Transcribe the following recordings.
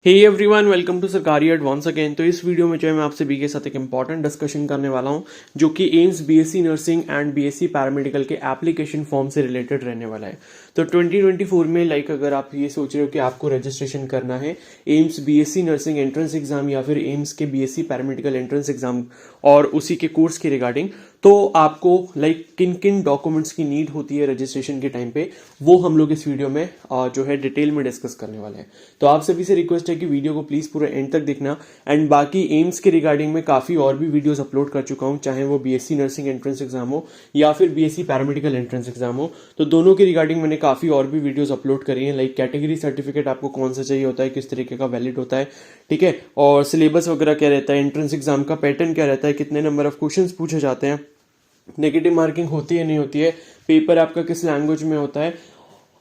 Hey everyone, welcome to सरकारी advance again. तो इस वीडियो में जो है मैं आपसे बी के साथ एक इंपॉर्टेंट डिस्कशन करने वाला हूं जो कि AIIMS BSc nursing and BSc paramedical के एप्लीकेशन फॉर्म से रिलेटेड रहने वाला है। तो 2024 में अगर आप ये सोच रहे हो कि आपको रजिस्ट्रेशन करना है AIIMS BSc nursing entrance exam या फिर एम्स के बीएससी पैरामेडिकल एंट्रेंस एग्जाम और उसी के कोर्स के रिगार्डिंग, तो आपको किन किन डॉक्यूमेंट्स की नीड होती है रजिस्ट्रेशन के टाइम पे, वो हम लोग इस वीडियो में जो है डिटेल में डिस्कस करने वाले हैं। तो आप सभी से रिक्वेस्ट है कि वीडियो को प्लीज पूरा एंड तक देखना। एंड बाकी एम्स के रिगार्डिंग में काफी और भी वीडियोस अपलोड कर चुका हूं, चाहे वो बीएससी नर्सिंग एंट्रेंस एग्जाम हो या फिर बीएससी पैरामेडिकल एंट्रेंस एग्जाम हो, तो दोनों के रिगार्डिंग मैंने काफी और भी वीडियोस अपलोड करी है। कैटेगरी सर्टिफिकेट आपको कौन सा चाहिए होता है, किस तरीके का वैलिड होता है, ठीक है, और सिलेबस वगैरह क्या रहता है, एंट्रेंस एग्जाम का पैटर्न क्या रहता है, कितने नंबर ऑफ क्वेश्चन पूछे जाते हैं, नेगेटिव मार्किंग होती है नहीं होती है, पेपर आपका किस लैंग्वेज में होता है,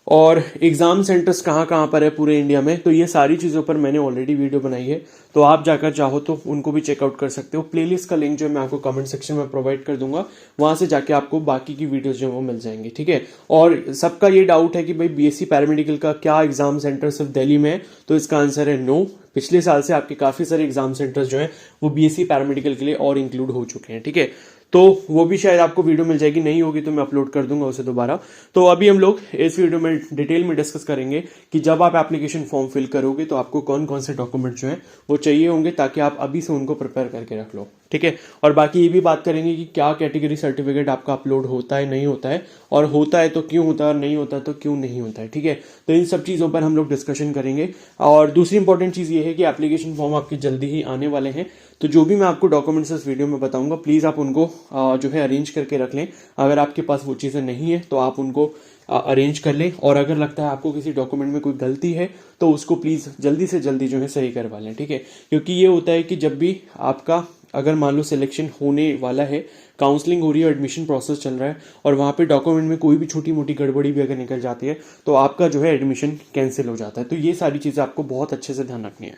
और एग्जाम सेंटर्स कहाँ कहाँ पर है पूरे इंडिया में। तो ये सारी चीज़ों पर मैंने ऑलरेडी वीडियो बनाई है, तो आप जाकर चाहो तो उनको भी चेकआउट कर सकते हो। प्लेलिस्ट का लिंक जो है मैं आपको कमेंट सेक्शन में प्रोवाइड कर दूंगा, वहां से जाके आपको बाकी की वीडियोस जो है वो मिल जाएंगी, ठीक है। और सबका ये डाउट है कि भाई बीएससी पैरामेडिकल का क्या एग्जाम सेंटर सिर्फ दिल्ली में है, तो इसका आंसर है नो। पिछले साल से आपके काफी सारे एग्जाम सेंटर्स जो है वो बीएससी पैरामेडिकल के लिए और इंक्लूड हो चुके हैं, ठीक है। तो वो भी शायद आपको वीडियो मिल जाएगी, नहीं होगी तो मैं अपलोड कर दूंगा उसे दोबारा। तो अभी हम लोग इस वीडियो में डिटेल में डिस्कस करेंगे कि जब आप एप्लीकेशन फॉर्म फिल करोगे तो आपको कौन कौन से डॉक्यूमेंट जो हैं वो चाहिए होंगे, ताकि आप अभी से उनको प्रिपेयर करके रख लो, ठीक है। और बाकी ये भी बात करेंगे कि क्या कैटेगरी सर्टिफिकेट आपका अपलोड होता है नहीं होता है, और होता है तो क्यों होता है और नहीं होता तो क्यों नहीं होता है, ठीक है। तो इन सब चीज़ों पर हम लोग डिस्कशन करेंगे। और दूसरी इंपॉर्टेंट चीज़ ये है कि एप्लीकेशन फॉर्म आपके जल्दी ही आने वाले हैं, तो जो भी मैं आपको डॉक्यूमेंट्स इस वीडियो में बताऊंगा प्लीज़ आप उनको जो है अरेंज करके रख लें। अगर आपके पास वो चीज़ें नहीं है तो आप उनको अरेंज कर लें, और अगर लगता है आपको किसी डॉक्यूमेंट में कोई गलती है तो उसको प्लीज़ जल्दी से जल्दी जो है सही करवा लें, ठीक है। क्योंकि ये होता है कि जब भी आपका अगर मान लो सिलेक्शन होने वाला है, काउंसलिंग हो रही है, एडमिशन प्रोसेस चल रहा है, और वहाँ पे डॉक्यूमेंट में कोई भी छोटी मोटी गड़बड़ी भी अगर निकल जाती है तो आपका जो है एडमिशन कैंसिल हो जाता है। तो ये सारी चीज़ें आपको बहुत अच्छे से ध्यान रखनी है।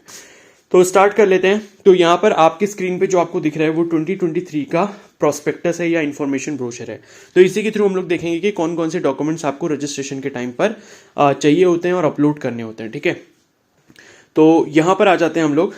तो स्टार्ट कर लेते हैं। तो यहाँ पर आपकी स्क्रीन पे जो आपको दिख रहा है वो 2023 का प्रोस्पेक्टस है या इन्फॉर्मेशन ब्रोशर है। तो इसी के थ्रू हम लोग देखेंगे कि कौन कौन से डॉक्यूमेंट्स आपको रजिस्ट्रेशन के टाइम पर चाहिए होते हैं और अपलोड करने होते हैं, ठीक है। तो यहाँ पर आ जाते हैं हम लोग,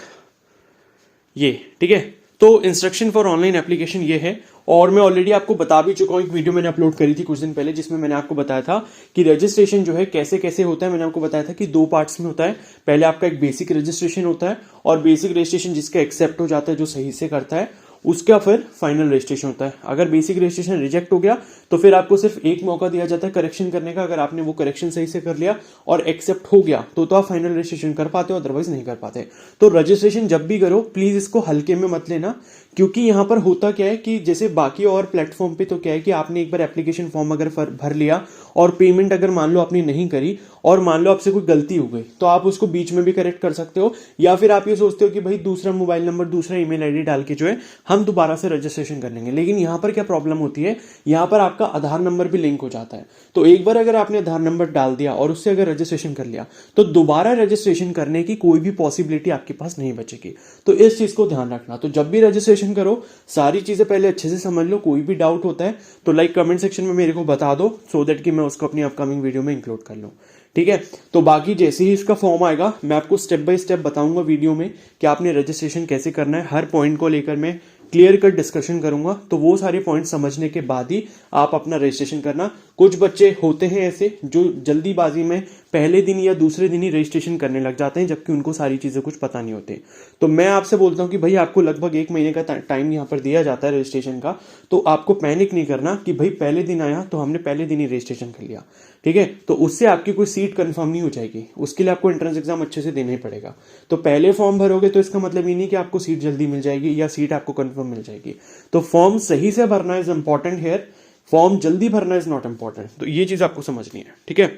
ये ठीक है। तो इंस्ट्रक्शन फॉर ऑनलाइन एप्लीकेशन ये है, और मैं ऑलरेडी आपको बता भी चुका हूँ, एक वीडियो मैंने अपलोड करी थी कुछ दिन पहले जिसमें मैंने आपको बताया था कि रजिस्ट्रेशन जो है कैसे कैसे होता है। मैंने आपको बताया था कि दो पार्ट्स में होता है। पहले आपका एक बेसिक रजिस्ट्रेशन होता है, और बेसिक रजिस्ट्रेशन जिसका एक्सेप्ट हो जाता है, जो सही से करता है, उसका फिर फाइनल रजिस्ट्रेशन होता है। अगर बेसिक रजिस्ट्रेशन रिजेक्ट हो गया तो फिर आपको सिर्फ एक मौका दिया जाता है करेक्शन करने का। अगर आपने वो करेक्शन सही से कर लिया और एक्सेप्ट हो गया तो आप फाइनल रजिस्ट्रेशन कर पाते हो, अदरवाइज नहीं कर पाते। तो रजिस्ट्रेशन जब भी करो प्लीज इसको हल्के में मत लेना, क्योंकि यहां पर होता क्या है कि जैसे बाकी और प्लेटफॉर्म पे तो क्या है कि आपने एक बार एप्लीकेशन फॉर्म अगर भर लिया और पेमेंट अगर मान लो आपने नहीं करी, और मान लो आपसे कोई गलती हो गई, तो आप उसको बीच में भी करेक्ट कर सकते हो, या फिर आप ये सोचते हो कि भाई दूसरा मोबाइल नंबर, दूसरा ईमेल आईडी डाल के जो है हम दोबारा से रजिस्ट्रेशन कर लेंगे। लेकिन यहां पर क्या प्रॉब्लम होती है, यहां पर आपका आधार नंबर भी लिंक हो जाता है। तो एक बार अगर आपने आधार नंबर डाल दिया और उससे अगर रजिस्ट्रेशन कर लिया तो दोबारा रजिस्ट्रेशन करने की कोई भी पॉसिबिलिटी आपके पास नहीं बचेगी। तो इस चीज को ध्यान रखना। तो जब भी रजिस्ट्रेशन करो सारी चीजें पहले अच्छे से समझ लो। कोई भी डाउट होता है तो कमेंट सेक्शन में मेरे को बता दो, सो दैट कि मैं उसको अपनी अपकमिंग वीडियो में इंक्लूड कर लूं, ठीक है। तो बाकी जैसे ही इसका फॉर्म आएगा मैं आपको स्टेप बाय स्टेप बताऊंगा वीडियो में कि आपने रजिस्ट्रेशन कैसे करना है। हर पॉइंट को लेकर मैं क्लियर कट डिस्कशन करूंगा, तो वो सारे पॉइंट समझने के बाद ही आप अपना रजिस्ट्रेशन करना। कुछ बच्चे होते हैं ऐसे जो जल्दीबाजी में पहले दिन या दूसरे दिन ही रजिस्ट्रेशन करने लग जाते हैं, जबकि उनको सारी चीजें कुछ पता नहीं होते। तो मैं आपसे बोलता हूं कि भाई आपको लगभग 1 महीने का टाइम यहाँ पर दिया जाता है रजिस्ट्रेशन का, तो आपको पैनिक नहीं करना कि भाई पहले दिन आया तो हमने पहले दिन ही रजिस्ट्रेशन कर लिया, ठीक है। तो उससे आपकी कोई सीट कंफर्म नहीं हो जाएगी, उसके लिए आपको एंट्रेंस एग्जाम अच्छे से देना ही पड़ेगा। तो पहले फॉर्म भरोगे तो इसका मतलब ये नहीं कि आपको सीट जल्दी मिल जाएगी या सीट आपको कंफर्म मिल जाएगी। तो फॉर्म सही से भरना इज इंपॉर्टेंट हेयर, फॉर्म जल्दी भरना इज नॉट इंपॉर्टेंट। तो ये चीज आपको समझनी है, ठीक है।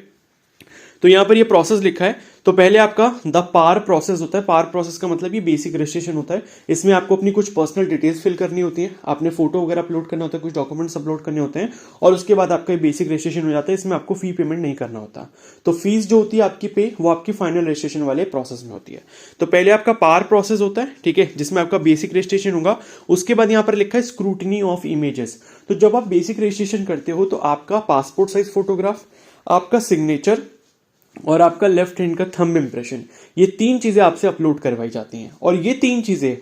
तो यहां पर ये प्रोसेस लिखा है। तो पहले आपका द पार प्रोसेस होता है। पार प्रोसेस का मतलब ये बेसिक रजिस्ट्रेशन होता है। इसमें आपको अपनी कुछ पर्सनल डिटेल्स फिल करनी होती है, आपने फोटो वगैरह अपलोड करना होता है, कुछ डॉक्यूमेंट्स अपलोड करने होते हैं, और उसके बाद आपका बेसिक रजिस्ट्रेशन हो जाता है। इसमें आपको फी पेमेंट नहीं करना होता। तो फीस जो होती है आपकी पे, वो आपकी फाइनल रजिस्ट्रेशन वाले प्रोसेस में होती है। तो पहले आपका पार प्रोसेस होता है, ठीक है, जिसमें आपका बेसिक रजिस्ट्रेशन होगा। उसके बाद यहां पर लिखा है स्क्रूटनी ऑफ इमेजेस। तो जब आप बेसिक रजिस्ट्रेशन करते हो तो आपका पासपोर्ट साइज फोटोग्राफ, आपका सिग्नेचर, और आपका लेफ्ट हैंड का थंब इम्प्रेशन, ये 3 चीजें आपसे अपलोड करवाई जाती हैं। और ये 3 चीजें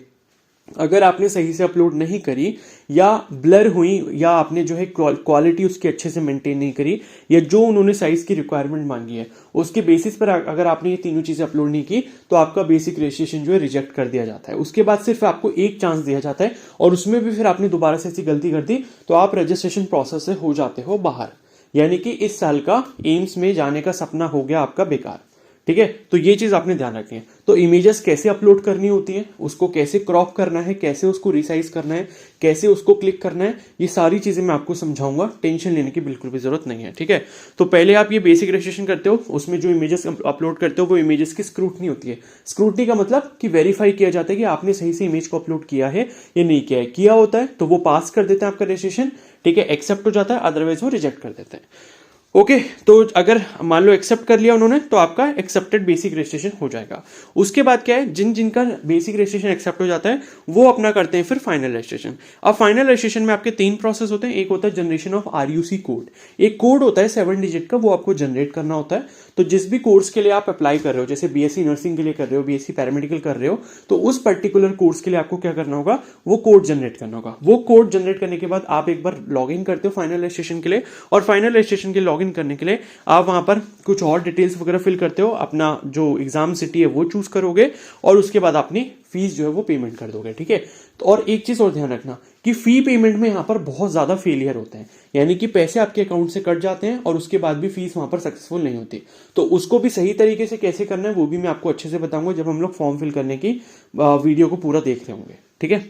अगर आपने सही से अपलोड नहीं करी या ब्लर हुई या आपने जो है क्वालिटी उसकी अच्छे से मेंटेन नहीं करी या जो उन्होंने साइज की रिक्वायरमेंट मांगी है उसके बेसिस पर अगर आपने ये तीनों चीजें अपलोड नहीं की तो आपका बेसिक रजिस्ट्रेशन जो है रिजेक्ट कर दिया जाता है। उसके बाद सिर्फ आपको एक चांस दिया जाता है और उसमें भी फिर आपने दोबारा से ऐसी गलती कर दी तो आप रजिस्ट्रेशन प्रोसेस से हो जाते हो बाहर, यानी कि इस साल का एम्स में जाने का सपना हो गया आपका बेकार। ठीक है, तो ये चीज आपने ध्यान रखनी है। तो इमेजेस कैसे अपलोड करनी होती है, उसको कैसे क्रॉप करना है, कैसे उसको रिसाइज करना है, कैसे उसको क्लिक करना है, ये सारी चीजें मैं आपको समझाऊंगा। टेंशन लेने की बिल्कुल भी जरूरत नहीं है। ठीक है, तो पहले आप ये बेसिक रजिस्ट्रेशन करते हो, उसमें जो इमेजेस अपलोड करते हो वो इमेजेस की स्क्रूटनी होती है। स्क्रूटनी का मतलब कि वेरीफाई किया जाता है कि आपने सही से इमेज को अपलोड किया है या नहीं किया है। किया होता है तो वो पास कर देते हैं आपका रजिस्ट्रेशन। ठीक है, एक्सेप्ट हो जाता है, अदरवाइज वो रिजेक्ट कर देते हैं। ओके, तो अगर मान लो एक्सेप्ट कर लिया उन्होंने तो आपका एक्सेप्टेड बेसिक रजिस्ट्रेशन हो जाएगा। उसके बाद क्या है, जिनका बेसिक रजिस्ट्रेशन एक्सेप्ट हो जाता है वो अपना करते हैं फिर फाइनल रजिस्ट्रेशन। अब फाइनल रजिस्ट्रेशन में आपके 3 प्रोसेस होते हैं। एक होता है जनरेशन ऑफ RUC कोड, एक कोड होता है 7 डिजिट का, वो आपको जनरेट करना होता है। तो जिस भी कोर्स के लिए आप अप्लाई कर रहे हो, जैसे BSc नर्सिंग के लिए कर रहे हो, BSc पैरामेडिकल कर रहे हो, तो उस पर्टिकुलर कोर्स के लिए आपको क्या करना होगा, वो कोड जनरेट करना होगा। वो कोड जनरेट करने के बाद आप एक बार लॉग इन करते हो फाइनल रजिस्ट्रेशन के लिए, और फाइनल रजिस्ट्रेशन के लॉग इन करने के लिए आप वहां पर कुछ और डिटेल्स वगैरह फिल करते हो, अपना जो एग्जाम सिटी है वो चूज करोगे और उसके बाद अपनी फीस जो है वो पेमेंट कर दोगे। ठीक है, तो और एक चीज और ध्यान रखना कि फी पेमेंट में यहां पर बहुत ज्यादा फेलियर होते हैं, यानी कि पैसे आपके अकाउंट से कट जाते हैं और उसके बाद भी फीस वहां पर सक्सेसफुल नहीं होती। तो उसको भी सही तरीके से कैसे करना है वो भी मैं आपको अच्छे से बताऊंगा जब हम लोग फॉर्म फिल करने की वीडियो को पूरा देख रहे होंगे। ठीक है,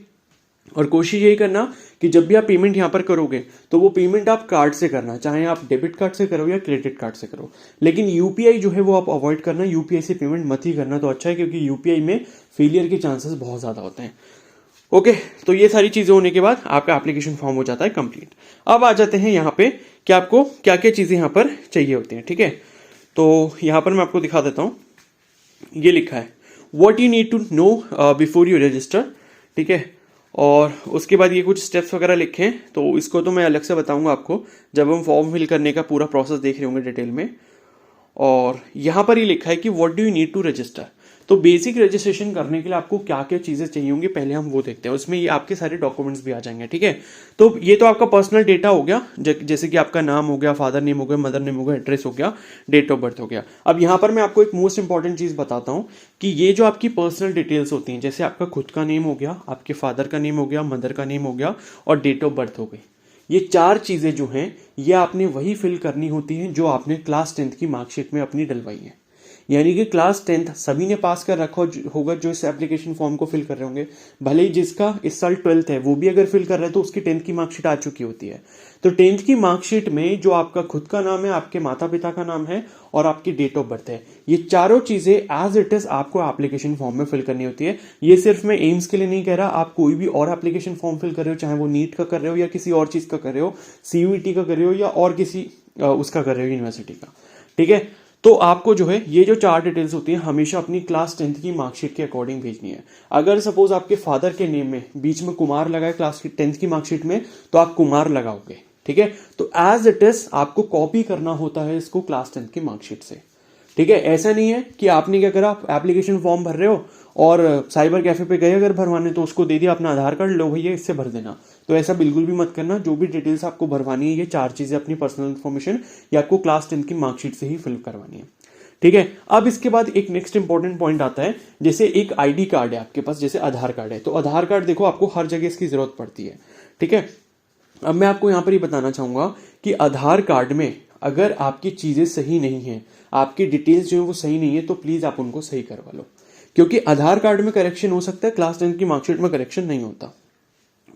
और कोशिश यही करना कि जब भी आप पेमेंट यहां पर करोगे तो वो पेमेंट आप कार्ड से करना, चाहे आप डेबिट कार्ड से करो या क्रेडिट कार्ड से करो, लेकिन यूपीआई जो है वो आप अवॉइड करना। यूपीआई से पेमेंट मत ही करना तो अच्छा है, क्योंकि यूपीआई में फेलियर के चांसेस बहुत ज्यादा होते हैं। ओके, तो ये सारी चीजें होने के बाद आपका एप्लीकेशन फॉर्म हो जाता है कंप्लीट। अब आ जाते हैं यहाँ पे कि आपको क्या क्या चीजें यहाँ पर चाहिए होती हैं। ठीक है, तो यहाँ पर मैं आपको दिखा देता हूँ, ये लिखा है what you need to know before you register. ठीक है, और उसके बाद ये कुछ स्टेप्स वगैरह लिखे हैं, तो इसको तो मैं अलग से बताऊंगा आपको जब हम फॉर्म फिल करने का पूरा प्रोसेस देख रहे होंगे डिटेल में। और यहाँ पर ये लिखा है कि what do you need to register. तो बेसिक रजिस्ट्रेशन करने के लिए आपको क्या क्या चीजें चाहिए होंगी पहले हम वो देखते हैं, उसमें ये आपके सारे डॉक्यूमेंट्स भी आ जाएंगे। ठीक है, तो ये तो आपका पर्सनल डेटा हो गया, जैसे कि आपका नाम हो गया, फादर नेम हो गया, मदर नेम हो गया, एड्रेस हो गया, डेट ऑफ बर्थ हो गया। अब यहाँ पर मैं आपको एक मोस्ट इंपॉर्टेंट चीज बताता हूँ कि ये जो आपकी पर्सनल डिटेल्स होती हैं, जैसे आपका खुद का नेम हो गया, आपके फादर का नेम हो गया, मदर का नेम हो गया और डेट ऑफ बर्थ हो गई, ये 4 चीजें जो हैं ये आपने वही फिल करनी होती हैं जो आपने क्लास 10th की मार्कशीट में अपनी डलवाई है। यानी कि क्लास 10th सभी ने पास कर रखा होगा जो इस एप्लीकेशन फॉर्म को फिल कर रहे होंगे। भले ही जिसका इस साल 12th है वो भी अगर फिल कर रहा है तो उसकी 10th की मार्कशीट आ चुकी होती है। तो 10th की मार्कशीट में जो आपका खुद का नाम है, आपके माता पिता का नाम है और आपकी डेट ऑफ बर्थ है, ये चारों चीजें एज इट इज आपको एप्लीकेशन फॉर्म में फिल करनी होती है। ये सिर्फ मैं एम्स के लिए नहीं कह रहा, आप कोई भी और एप्लीकेशन फॉर्म फिल कर रहे हो, चाहे वो नीट का कर रहे हो या किसी और चीज का कर रहे हो, CUET का कर रहे हो या और किसी उसका कर रहे हो यूनिवर्सिटी का। ठीक है, तो आपको जो है ये जो 4 डिटेल्स होती हैं हमेशा अपनी क्लास 10th की मार्कशीट के अकॉर्डिंग भेजनी है। अगर सपोज आपके फादर के नेम में बीच में कुमार लगा है क्लास 10th की मार्कशीट में तो आप कुमार लगाओगे। ठीक है, तो एज इट इज आपको कॉपी करना होता है इसको क्लास 10th की मार्कशीट से। ठीक है, ऐसा नहीं है कि आपने क्या करा, आप एप्लीकेशन फॉर्म भर रहे हो और साइबर कैफे पे गए अगर भरवाने तो उसको दे दिया अपना आधार कार्ड, लो भैया इससे भर देना। तो ऐसा बिल्कुल भी मत करना। जो भी डिटेल्स आपको भरवानी है, ये 4 चीजें अपनी पर्सनल इन्फॉर्मेशन ये आपको क्लास 10th की मार्कशीट से ही फिल करवानी है। ठीक है, अब इसके बाद एक नेक्स्ट इंपॉर्टेंट पॉइंट आता है, जैसे एक ID कार्ड है आपके पास, जैसे आधार कार्ड है, तो आधार कार्ड देखो आपको हर जगह इसकी जरूरत पड़ती है। ठीक है, अब मैं आपको यहां पर ये बताना चाहूंगा कि आधार कार्ड में अगर आपकी चीजें सही नहीं है, आपकी डिटेल्स जो है वो सही नहीं है, तो प्लीज आप उनको सही करवा लो, क्योंकि आधार कार्ड में करेक्शन हो सकता है, क्लास 10th की मार्कशीट में करेक्शन नहीं होता।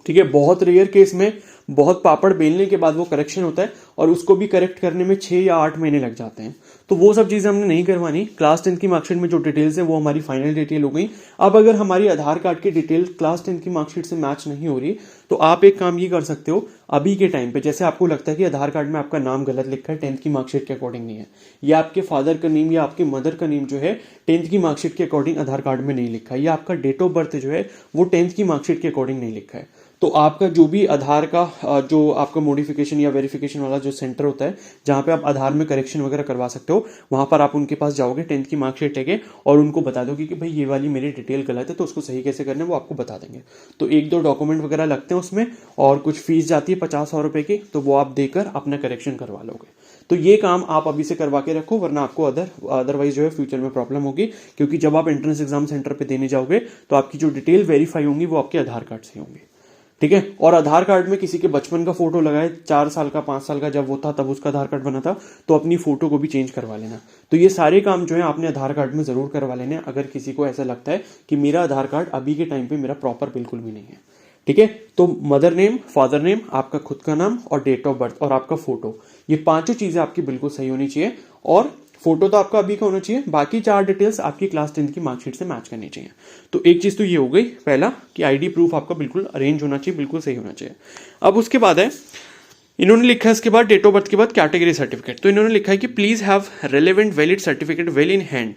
ठीक है, बहुत रेयर केस में बहुत पापड़ बेलने के बाद वो करेक्शन होता है और उसको भी करेक्ट करने में 6 या 8 महीने लग जाते हैं। तो वो सब चीजें हमने नहीं करवानी। क्लास 10th की मार्कशीट में जो डिटेल्स है वो हमारी फाइनल डिटेल हो गई। अब अगर हमारी आधार कार्ड की डिटेल क्लास 10th की मार्कशीट से मैच नहीं हो रही तो आप एक काम ये कर सकते हो, अभी के टाइम पे जैसे आपको लगता है कि आधार कार्ड में आपका नाम गलत लिखा है, 10th की मार्कशीट के अकॉर्डिंग नहीं है, या आपके फादर का नेम या आपके मदर का नेम जो है 10th की मार्कशीट के अकॉर्डिंग आधार कार्ड में नहीं लिखा है, या आपका डेट ऑफ बर्थ जो है वो 10th की मार्कशीट के अकॉर्डिंग नहीं लिखा है, तो आपका जो भी आधार का जो आपका मॉडिफिकेशन या वेरिफिकेशन वाला जो सेंटर होता है जहाँ पे आप आधार में करेक्शन वगैरह करवा सकते हो, वहाँ पर आप उनके पास जाओगे 10th की मार्कशीट लेके और उनको बता दोगे कि भाई ये वाली मेरी डिटेल गलत है, तो उसको सही कैसे करना है वो आपको बता देंगे। तो 1-2 डॉक्यूमेंट वगैरह लगते हैं उसमें और कुछ फीस जाती है 50-100 रुपए की, तो वो आप देकर अपना करेक्शन करवा लोगे। तो ये काम आप अभी से करवा के रखो, वरना आपको अदरवाइज जो है फ्यूचर में प्रॉब्लम होगी, क्योंकि जब आप एंट्रेंस एग्जाम सेंटर पे देने जाओगे तो आपकी जो डिटेल वेरीफाई होंगी वो आपके आधार कार्ड से होंगी, ठीक है। और आधार कार्ड में किसी के बचपन का फोटो लगाए, 4 साल का 5 साल का जब वो था तब उसका आधार कार्ड बना था, तो अपनी फोटो को भी चेंज करवा लेना। तो ये सारे काम जो है आपने आधार कार्ड में जरूर करवा लेने, अगर किसी को ऐसा लगता है कि मेरा आधार कार्ड अभी के टाइम पे मेरा प्रॉपर बिल्कुल भी नहीं है, ठीक है। तो मदर नेम, फादर नेम, आपका खुद का नाम और डेट ऑफ बर्थ और आपका फोटो, ये पांचों चीजें आपकी बिल्कुल सही होनी चाहिए। और फोटो तो आपका अभी का होना चाहिए, बाकी 4 डिटेल्स आपकी क्लास 10th की मार्कशीट से मैच करनी चाहिए। तो एक चीज तो ये हो गई पहला कि आईडी प्रूफ आपका बिल्कुल अरेंज होना चाहिए, बिल्कुल सही होना चाहिए। अब उसके बाद है, इन्होंने लिखा है इसके बाद डेट ऑफ बर्थ के बाद कैटेगरी सर्टिफिकेट। तो इन्होंने लिखा है कि please have relevant valid certificate well in hand,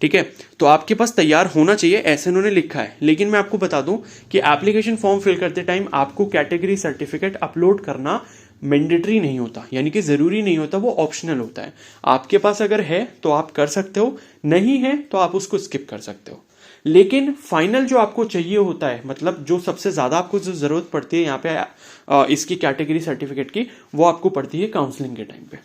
ठीक है। तो आपके पास तैयार होना चाहिए, ऐसे उन्होंने लिखा है। लेकिन मैं आपको बता दूं कि एप्लीकेशन फॉर्म फिल करते टाइम आपको कैटेगरी सर्टिफिकेट अपलोड करना मैंडेटरी नहीं होता, यानी कि जरूरी नहीं होता, वो ऑप्शनल होता है। आपके पास अगर है तो आप कर सकते हो, नहीं है तो आप उसको स्किप कर सकते हो। लेकिन फाइनल जो आपको चाहिए होता है, मतलब जो सबसे ज्यादा आपको जो जरूरत पड़ती है यहाँ पे इसकी कैटेगरी सर्टिफिकेट की, वो आपको पड़ती है काउंसलिंग के टाइम पे,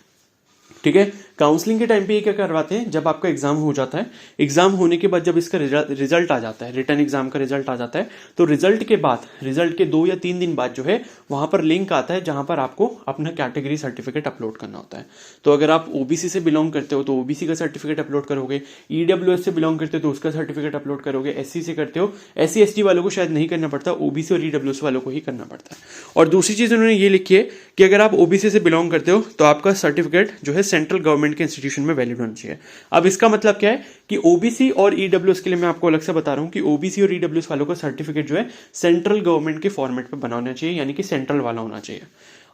ठीक है। काउंसलिंग के टाइम पे ये क्या करवाते हैं, जब आपका एग्जाम हो जाता है, एग्जाम होने के बाद जब इसका रिजल्ट आ जाता है, रिटर्न एग्जाम का रिजल्ट आ जाता है, तो रिजल्ट के बाद, रिजल्ट के 2 या 3 दिन बाद जो है वहां पर लिंक आता है जहां पर आपको अपना कैटेगरी सर्टिफिकेट अपलोड करना होता है। तो अगर आप ओबीसी से बिलोंग करते हो तो ओबीसी का सर्टिफिकेट अपलोड करोगे, ईडब्ल्यूएस से बिलोंग करते हो तो उसका सर्टिफिकेट अपलोड करोगे, एससी से करते हो, एससी एसटी वालों को शायद नहीं करना पड़ता, ओबीसी और ईडब्ल्यूएस वालों को ही करना पड़ता है। और दूसरी चीज उन्होंने ये लिखी है कि अगर आप ओबीसी से बिलोंग करते हो तो आपका सर्टिफिकेट जो है सेंट्रल गवर्नमेंट के इंस्टीट्यूशन में वैलिड होना चाहिए। अब इसका मतलब क्या है कि ओबीसी और ईडब्ल्यूएस के लिए मैं आपको अलग से बता रहा हूं कि ओबीसी और ईडब्ल्यूएस वालों का सर्टिफिकेट जो है सेंट्रल गवर्नमेंट के फॉर्मेट पे बना होना चाहिए, यानी कि सेंट्रल वाला होना चाहिए।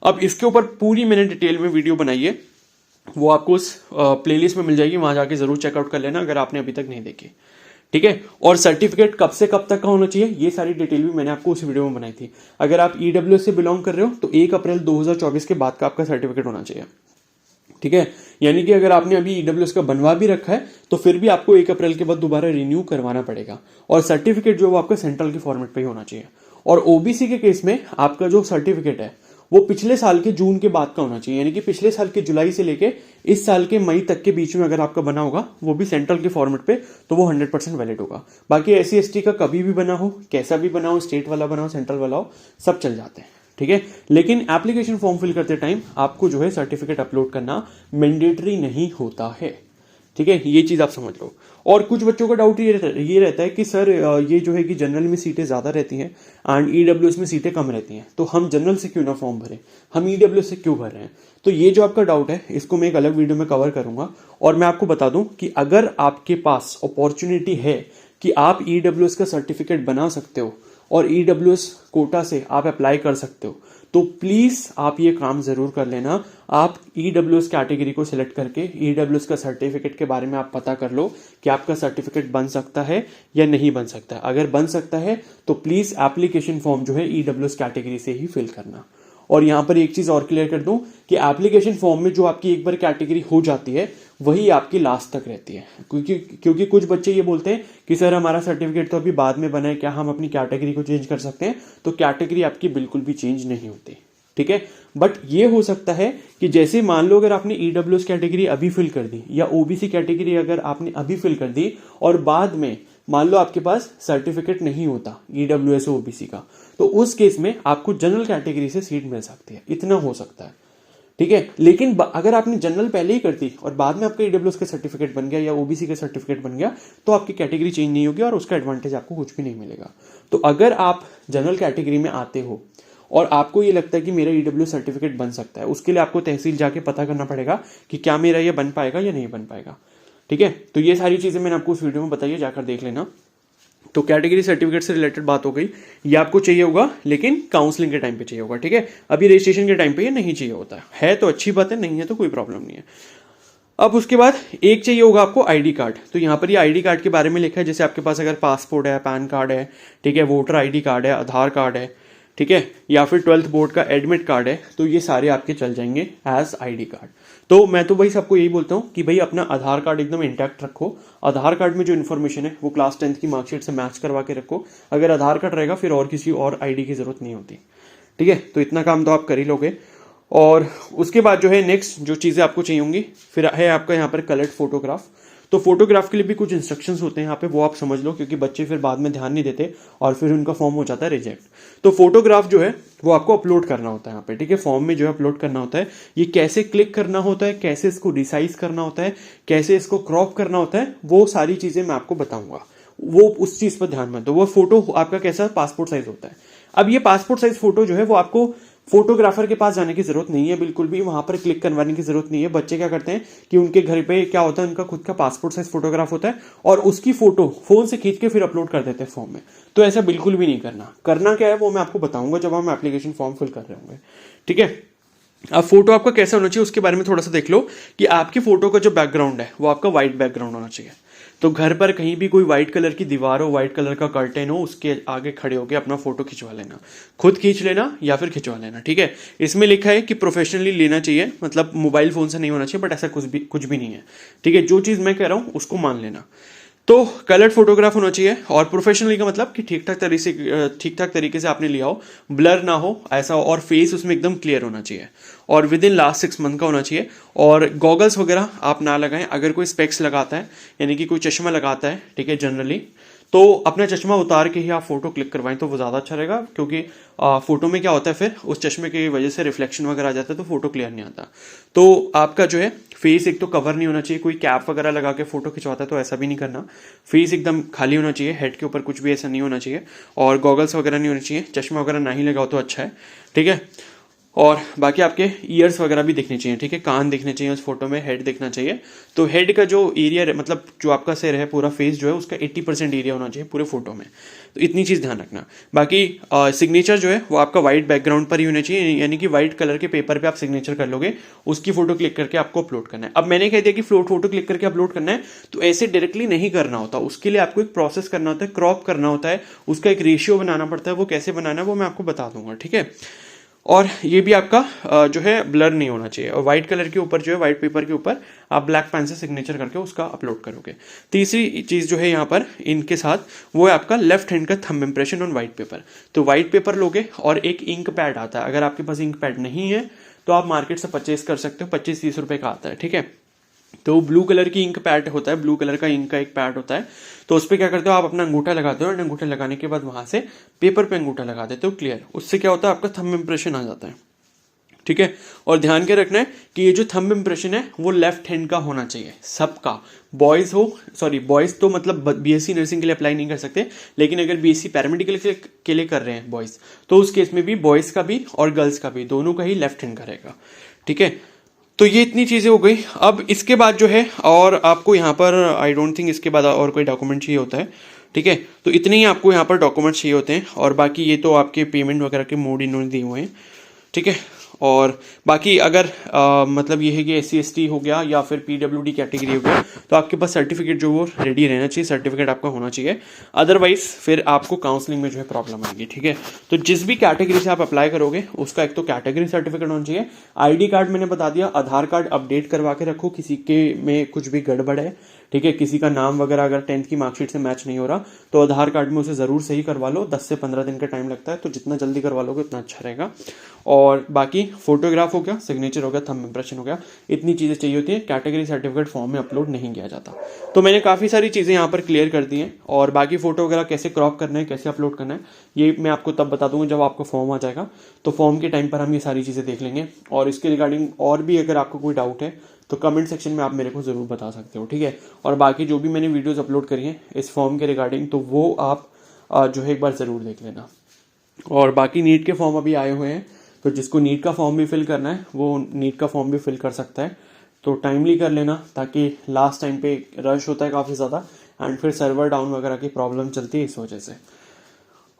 अब इसके ऊपर पूरी मैंने डिटेल में वीडियो बनाई है, वो आपको उस प्लेलिस्ट में मिल जाएगी, वहां जाके जरूर चेकआउट कर लेना अगर आपने अभी तक नहीं देखी, ठीक है। और सर्टिफिकेट कब से कब तक का होना चाहिए, ये सारी डिटेल भी मैंने आपको उस वीडियो में बनाई थी। अगर आप ईडब्ल्यूएस से बिलोंग कर रहे हो तो 1 अप्रैल 2024 के बाद का आपका सर्टिफिकेट होना चाहिए, ठीक है। यानी कि अगर आपने अभी ईडब्ल्यूएस का बनवा भी रखा है तो फिर भी आपको 1 अप्रैल के बाद दोबारा रिन्यू करवाना पड़ेगा, और सर्टिफिकेट जो वो आपका सेंट्रल के फॉर्मेट पे ही होना चाहिए। और ओबीसी के केस में आपका जो सर्टिफिकेट है वो पिछले साल के जून के बाद का होना चाहिए, यानी कि पिछले साल के जुलाई से लेके इस साल के मई तक के बीच में अगर आपका बना होगा वो भी सेंट्रल के फॉर्मेट पे, तो वो 100% वैलिड होगा। बाकी एससी एसटी का कभी भी बना हो, कैसा भी बना हो, स्टेट वाला बना हो, सेंट्रल वाला हो, सब चल जाते हैं, ठीक है। लेकिन एप्लीकेशन फॉर्म फिल करते टाइम आपको जो है सर्टिफिकेट अपलोड करना मैंडेटरी नहीं होता है, ठीक है। ये चीज आप समझ लो। और कुछ बच्चों का डाउट ये रहता है कि सर ये जो है कि जनरल में सीटें ज्यादा रहती हैं एंड ईडब्ल्यूएस में सीटें कम रहती हैं, तो हम जनरल से क्यों ना फॉर्म भरें, हम ईडब्ल्यूएस से क्यों भर रहे हैं। तो ये जो आपका डाउट है इसको मैं एक अलग वीडियो में कवर करूंगा। और मैं आपको बता दूं कि अगर आपके पास अपॉर्चुनिटी है कि आप ईडब्ल्यूएस का सर्टिफिकेट बना सकते हो और ईडब्ल्यूएस कोटा से आप अप्लाई कर सकते हो, तो प्लीज आप ये काम जरूर कर लेना। आप ईडब्ल्यूएस कैटेगरी को सिलेक्ट करके ईडब्ल्यूएस का सर्टिफिकेट के बारे में आप पता कर लो कि आपका सर्टिफिकेट बन सकता है या नहीं बन सकता है। अगर बन सकता है तो प्लीज एप्लीकेशन फॉर्म जो है ईडब्ल्यूएस कैटेगरी से ही फिल करना। और यहां पर एक चीज और क्लियर कर दूं कि एप्लीकेशन फॉर्म में जो आपकी एक बार कैटेगरी हो जाती है वही आपकी लास्ट तक रहती है, क्योंकि कुछ बच्चे ये बोलते हैं कि सर हमारा सर्टिफिकेट तो अभी बाद में बना है, क्या हम अपनी कैटेगरी को चेंज कर सकते हैं। तो कैटेगरी आपकी बिल्कुल भी चेंज नहीं होती, ठीक है। बट ये हो सकता है कि जैसे मान लो अगर आपने ईडब्ल्यूएस कैटेगरी अभी फिल कर दी या ओबीसी कैटेगरी अगर आपने अभी फिल कर दी और बाद में मान लो आपके पास सर्टिफिकेट नहीं होता ईडब्ल्यूएस ओबीसी का, तो उस केस में आपको जनरल कैटेगरी से सीट मिल सकती है, इतना हो सकता है, ठीक है। लेकिन अगर आपने जनरल पहले ही कर दी और बाद में आपका ईडब्ल्यूएस का सर्टिफिकेट बन गया या ओबीसी का सर्टिफिकेट बन गया, तो आपकी कैटेगरी चेंज नहीं होगी और उसका एडवांटेज आपको कुछ भी नहीं मिलेगा। तो अगर आप जनरल कैटेगरी में आते हो और आपको ये लगता है कि मेरा ईडब्ल्यूएस सर्टिफिकेट बन सकता है, उसके लिए आपको तहसील जाके पता करना पड़ेगा कि क्या मेरा ये बन पाएगा या नहीं बन पाएगा, ठीक है। तो ये सारी चीजें मैंने आपको उस वीडियो में बताई है, जाकर देख लेना। तो कैटेगरी सर्टिफिकेट से रिलेटेड बात हो गई, ये आपको चाहिए होगा लेकिन काउंसलिंग के टाइम पे चाहिए होगा, ठीक है। अभी रजिस्ट्रेशन के टाइम पे ये नहीं चाहिए होता है तो अच्छी बात है, नहीं है तो कोई प्रॉब्लम नहीं है। अब उसके बाद एक चाहिए होगा आपको आईडी कार्ड। तो यहाँ पर ये आईडी कार्ड के बारे में लिखा है, जैसे आपके पास अगर पासपोर्ट है, पैन कार्ड है, ठीक है, वोटर आईडी कार्ड है, आधार कार्ड है, ठीक है, या फिर 12th बोर्ड का एडमिट कार्ड है, तो ये सारे आपके चल जाएंगे एज आईडी कार्ड। तो मैं तो भाई सबको यही बोलता हूँ कि भाई अपना आधार कार्ड एकदम इंटैक्ट रखो। आधार कार्ड में जो इन्फॉर्मेशन है वो क्लास 10th की मार्कशीट से मैच करवा के रखो। अगर आधार कार्ड रहेगा फिर और किसी और आईडी की जरूरत नहीं होती। ठीक है, तो इतना काम तो आप कर ही लोगे। और उसके बाद जो है नेक्स्ट जो चीज़ें आपको चाहिए होंगी फिर है आपका यहाँ पर कलर्ड फोटोग्राफ। तो फोटोग्राफ के लिए भी कुछ इंस्ट्रक्शंस होते हैं यहाँ पे, वो आप समझ लो, क्योंकि बच्चे फिर बाद में ध्यान नहीं देते और फिर उनका फॉर्म हो जाता है रिजेक्ट। तो फोटोग्राफ जो है वो आपको अपलोड करना होता है यहाँ पे। ठीक है, फॉर्म में जो है अपलोड करना होता है। ये कैसे क्लिक करना होता है, कैसे इसको रिसाइज करना होता है, कैसे इसको क्रॉप करना होता है, वो सारी चीज़ें मैं आपको बताऊंगा। वो उस चीज़ पर ध्यान मत दो। वो फोटो आपका कैसा पासपोर्ट साइज होता है। अब ये पासपोर्ट साइज फोटो जो है वो आपको फोटोग्राफर के पास जाने की जरूरत नहीं है, बिल्कुल भी वहां पर क्लिक करवाने की जरूरत नहीं है। बच्चे क्या करते हैं कि उनके घर पे क्या होता है, उनका खुद का पासपोर्ट साइज फोटोग्राफ होता है और उसकी फोटो फोन से खींच के फिर अपलोड कर देते हैं फॉर्म में। तो ऐसा बिल्कुल भी नहीं करना। करना क्या है वो मैं आपको बताऊंगा जब हम एप्लीकेशन फॉर्म फिल कर रहे होंगे। ठीक है, अब फोटो आपका कैसा होना चाहिए उसके बारे में थोड़ा सा देख लो कि आपकी फोटो का जो बैकग्राउंड है वो आपका व्हाइट बैकग्राउंड होना चाहिए। तो घर पर कहीं भी कोई व्हाइट कलर की दीवार हो, व्हाइट कलर का कर्टेन हो, उसके आगे खड़े होकर अपना फोटो खिंचवा लेना। खुद खींच लेना या फिर खिंचवा लेना। ठीक है, इसमें लिखा है कि प्रोफेशनली लेना चाहिए, मतलब मोबाइल फोन से नहीं होना चाहिए, बट ऐसा कुछ भी नहीं है। ठीक है, जो चीज़ मैं कह रहा हूँ उसको मान लेना। तो कलर्ड फोटोग्राफ होना चाहिए और प्रोफेशनली का मतलब कि ठीक ठाक तरीके से आपने लिया हो, ब्लर ना हो ऐसा, और फेस उसमें एकदम क्लियर होना चाहिए और विद इन लास्ट 6 मंथ का होना चाहिए। और गॉगल्स वगैरह आप ना लगाएं। अगर कोई स्पेक्स लगाता है यानी कि कोई चश्मा लगाता है, ठीक है, जनरली तो अपना चश्मा उतार के ही आप फोटो क्लिक करवाएं तो वो ज़्यादा अच्छा रहेगा, क्योंकि फोटो में क्या होता है फिर उस चश्मे की वजह से रिफ्लेक्शन वगैरह आ जाता है तो फोटो क्लियर नहीं आता। तो आपका जो है फेस एक तो कवर नहीं होना चाहिए। कोई कैप वगैरह लगा के फोटो खिंचवाता है तो ऐसा भी नहीं करना। फेस एकदम खाली होना चाहिए, हेड के ऊपर कुछ भी ऐसा नहीं होना चाहिए और गॉगल्स वगैरह नहीं होने चाहिए। चश्मा वगैरह ना ही लगाओ तो अच्छा है। ठीक है, और बाकी आपके ईयर्स वगैरह भी दिखने चाहिए। ठीक है, कान दिखने चाहिए उस फोटो में, हेड दिखना चाहिए। तो हेड का जो एरिया मतलब जो आपका सिर है, पूरा फेस जो है उसका 80% एरिया होना चाहिए पूरे फोटो में। तो इतनी चीज़ ध्यान रखना। बाकी सिग्नेचर जो है वो आपका व्हाइट बैकग्राउंड पर ही होना चाहिए, यानी कि व्हाइट कलर के पेपर पे आप सिग्नेचर कर लोगे, उसकी फोटो क्लिक करके आपको अपलोड करना है। अब मैंने कह दिया कि फोटो क्लिक करके अपलोड करना है, तो ऐसे डायरेक्टली नहीं करना होता। उसके लिए आपको एक प्रोसेस करना होता है, क्रॉप करना होता है, उसका एक रेशियो बनाना पड़ता है। वो कैसे बनाना है वो मैं आपको बता दूंगा। ठीक है, और ये भी आपका जो है ब्लर नहीं होना चाहिए। और व्हाइट कलर के ऊपर जो है व्हाइट पेपर के ऊपर आप ब्लैक पेन से सिग्नेचर करके उसका अपलोड करोगे। तीसरी चीज़ जो है यहाँ पर इनके साथ वो है आपका लेफ्ट हैंड का thumb impression on white paper. तो व्हाइट पेपर लोगे और एक इंक पैड आता है। अगर आपके पास इंक पैड नहीं है तो आप मार्केट से परचेज कर सकते हो, 25-30 रुपये का आता है। ठीक है, तो ब्लू कलर की इंक पैड होता है, ब्लू कलर का इंक का एक पैड होता है। तो उस पर क्या करते हो आप अपना अंगूठा लगाते हो और अंगूठा लगाने के बाद वहां से पेपर पे अंगूठा लगा देते हो, क्लियर। उससे क्या होता है आपका थंब इम्प्रेशन आ जाता है। ठीक है, और ध्यान के रखना है कि ये जो थंब इम्प्रेशन है वो लेफ्ट हैंड का होना चाहिए सबका। बॉयज तो मतलब बीएससी नर्सिंग के लिए अप्लाई नहीं कर सकते, लेकिन अगर बीएससी पैरामेडिकल के लिए कर रहे हैं बॉयज, तो उस केस में भी बॉयज का भी और गर्ल्स का भी दोनों का ही लेफ्ट हैंड का रहेगा। ठीक है, तो ये इतनी चीज़ें हो गई। अब इसके बाद जो है और आपको यहाँ पर आई डोंट थिंक इसके बाद और कोई डॉक्यूमेंट चाहिए होता है। ठीक है, तो इतने ही आपको यहाँ पर डॉक्यूमेंट चाहिए होते हैं और बाकी ये तो आपके पेमेंट वगैरह के मोड इन्होंने दिए हुए हैं। ठीक है, और बाकी अगर मतलब ये है कि SC/ST हो गया या फिर PWD कैटेगरी हो गया, तो आपके पास सर्टिफिकेट जो वो रेडी रहना चाहिए, सर्टिफिकेट आपका होना चाहिए। अदरवाइज फिर आपको काउंसलिंग में जो है प्रॉब्लम आएगी। ठीक है, तो जिस भी कैटेगरी से आप अप्लाई करोगे उसका एक तो कैटेगरी सर्टिफिकेट होना चाहिए। आईडी कार्ड मैंने बता दिया, आधार कार्ड अपडेट करवा के रखो, किसी के में कुछ भी गड़बड़ है। ठीक है, किसी का नाम वगैरह अगर 10th की मार्कशीट से मैच नहीं हो रहा तो आधार कार्ड में उसे ज़रूर सही करवा लो। 10 से 15 दिन का टाइम लगता है, तो जितना जल्दी करवा लोगे उतना अच्छा रहेगा। और बाकी फोटोग्राफ हो गया, सिग्नेचर हो गया, थंब इम्प्रेशन हो गया, इतनी चीज़ें चाहिए होती है। कैटेगरी सर्टिफिकेट फॉर्म में अपलोड नहीं किया जाता। तो मैंने काफ़ी सारी चीज़ें यहाँ पर क्लियर कर दी हैं और बाकी फोटो वगैरह कैसे क्रॉप करना है, कैसे अपलोड करना है, ये मैं आपको तब बता दूंगा जब आपका फॉर्म आ जाएगा। तो फॉर्म के टाइम पर हम ये सारी चीज़ें देख लेंगे। और इसके रिगार्डिंग और भी अगर आपको कोई डाउट है तो कमेंट सेक्शन में आप मेरे को ज़रूर बता सकते हो। ठीक है, और बाकी जो भी मैंने वीडियोस अपलोड करी हैं इस फॉर्म के रिगार्डिंग, तो वो आप जो है एक बार ज़रूर देख लेना। और बाकी नीट के फॉर्म अभी आए हुए हैं, तो जिसको नीट का फॉर्म भी फिल करना है वो नीट का फॉर्म भी फिल कर सकता है। तो टाइमली कर लेना, ताकि लास्ट टाइम पे रश होता है काफ़ी ज़्यादा एंड फिर सर्वर डाउन वगैरह की प्रॉब्लम चलती है इस वजह से।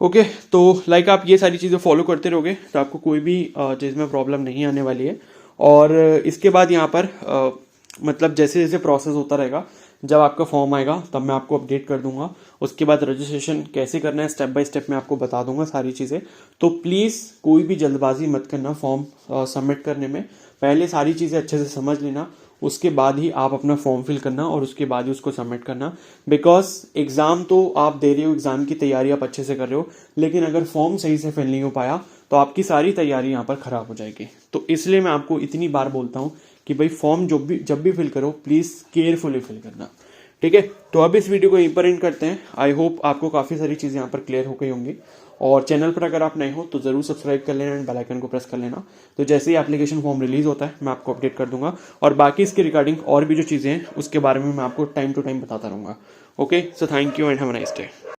ओके, तो लाइक आप ये सारी चीज़ें फॉलो करते रहोगे तो आपको कोई भी चीज़ में प्रॉब्लम नहीं आने वाली है। और इसके बाद यहाँ पर मतलब जैसे जैसे प्रोसेस होता रहेगा जब आपका फॉर्म आएगा तब मैं आपको अपडेट कर दूंगा। उसके बाद रजिस्ट्रेशन कैसे करना है स्टेप बाय स्टेप मैं आपको बता दूंगा सारी चीज़ें। तो प्लीज़ कोई भी जल्दबाजी मत करना फॉर्म सबमिट करने में, पहले सारी चीज़ें अच्छे से समझ लेना, उसके बाद ही आप अपना फॉर्म फिल करना और उसके बाद ही उसको सबमिट करना। बिकॉज एग्ज़ाम तो आप दे रहे हो, एग्ज़ाम की तैयारी आप अच्छे से कर रहे हो, लेकिन अगर फॉर्म सही से फिल नहीं हो पाया तो आपकी सारी तैयारी यहाँ पर ख़राब हो जाएगी। तो इसलिए मैं आपको इतनी बार बोलता हूँ कि भाई फॉर्म जब भी फिल करो प्लीज़ केयरफुली फिल करना, ठीक है। तो अब इस वीडियो को यहीं पर एंड करते हैं। आई होप आपको काफ़ी सारी चीज़ें यहाँ पर क्लियर हो गई होंगी, और चैनल पर अगर आप नए हो तो ज़रूर सब्सक्राइब कर लेना एंड बेल आइकन को प्रेस कर लेना। तो जैसे ही एप्लीकेशन फॉर्म रिलीज होता है मैं आपको अपडेट कर दूंगा, और बाकी इसके रिगार्डिंग और भी जो चीज़ें हैं उसके बारे में मैं आपको टाइम टू टाइम बताता रहूँगा। Okay, so thank you and have a nice day.